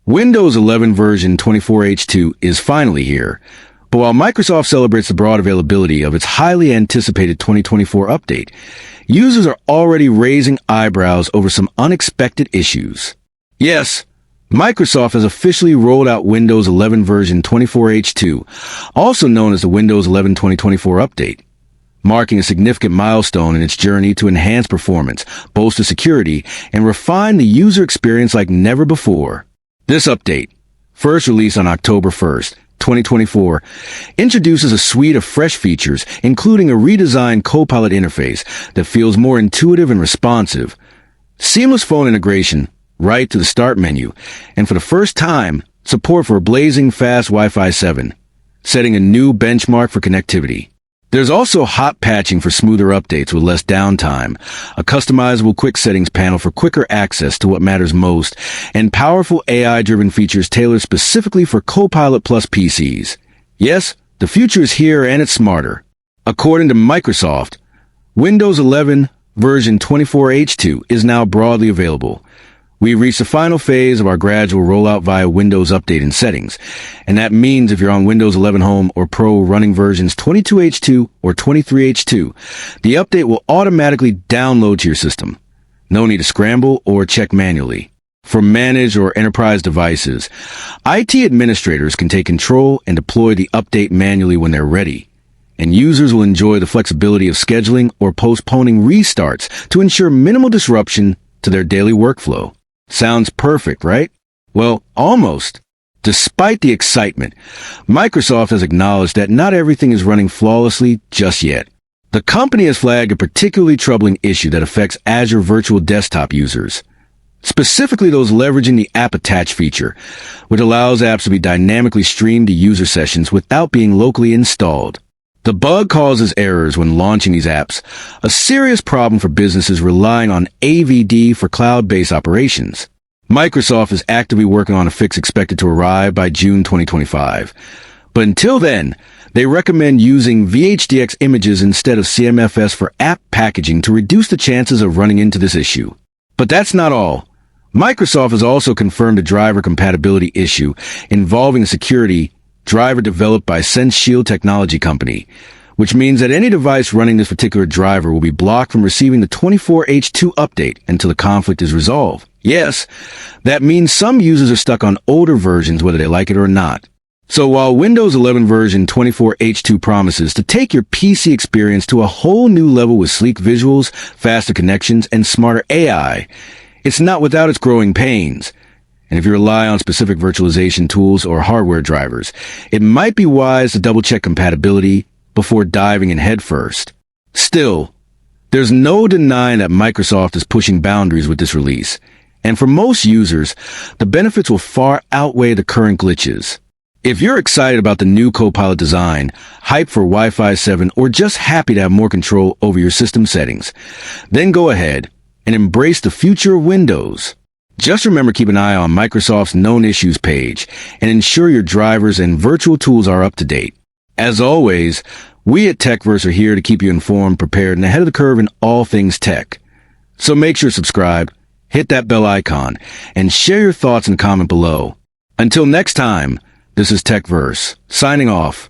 Windows 11 version 24H2 is finally here, but while Microsoft celebrates the broad availability of its highly anticipated 2024 update, users are already raising eyebrows over some unexpected issues. Yes, Microsoft has officially rolled out Windows 11 version 24H2, also known as the Windows 11 2024 update, marking a significant milestone in its journey to enhance performance, bolster security, and refine the user experience like never before. This update, first released on October 1st, 2024, introduces a suite of fresh features, including a redesigned Copilot interface that feels more intuitive and responsive, seamless phone integration right to the start menu, and for the first time, support for blazing fast Wi-Fi 7, setting a new benchmark for connectivity. There's also hot patching for smoother updates with less downtime, a customizable quick settings panel for quicker access to what matters most, and powerful AI-driven features tailored specifically for Copilot Plus PCs. Yes, the future is here and it's smarter. According to Microsoft, Windows 11 version 24H2 is now broadly available. We've reached the final phase of our gradual rollout via Windows Update and settings, and that means if you're on Windows 11 Home or Pro running versions 22H2 or 23H2, the update will automatically download to your system. No need to scramble or check manually. For managed or enterprise devices, IT administrators can take control and deploy the update manually when they're ready, and users will enjoy the flexibility of scheduling or postponing restarts to ensure minimal disruption to their daily workflow. Sounds perfect, right? Well, almost. Despite the excitement, Microsoft has acknowledged that not everything is running flawlessly just yet. The company has flagged a particularly troubling issue that affects Azure Virtual Desktop users, specifically those leveraging the App Attach feature, which allows apps to be dynamically streamed to user sessions without being locally installed. The bug causes errors when launching these apps, a serious problem for businesses relying on AVD for cloud-based operations. Microsoft is actively working on a fix expected to arrive by June 2025. But until then, they recommend using VHDX images instead of CMFS for app packaging to reduce the chances of running into this issue. But that's not all. Microsoft has also confirmed a driver compatibility issue involving a security driver developed by SenseShield Technology Company, which means that any device running this particular driver will be blocked from receiving the 24H2 update until the conflict is resolved. Yes, that means some users are stuck on older versions whether they like it or not. So while Windows 11 version 24H2 promises to take your PC experience to a whole new level with sleek visuals, faster connections, and smarter AI, it's not without its growing pains. And if you rely on specific virtualization tools or hardware drivers, it might be wise to double-check compatibility before diving in headfirst. Still, there's no denying that Microsoft is pushing boundaries with this release, and for most users, the benefits will far outweigh the current glitches. If you're excited about the new Copilot design, hyped for Wi-Fi 7, or just happy to have more control over your system settings, then go ahead and embrace the future of Windows. Just remember, keep an eye on Microsoft's Known Issues page and ensure your drivers and virtual tools are up to date. As always, we at TechVerse are here to keep you informed, prepared, and ahead of the curve in all things tech. So make sure to subscribe, hit that bell icon, and share your thoughts and comment below. Until next time, this is TechVerse, signing off.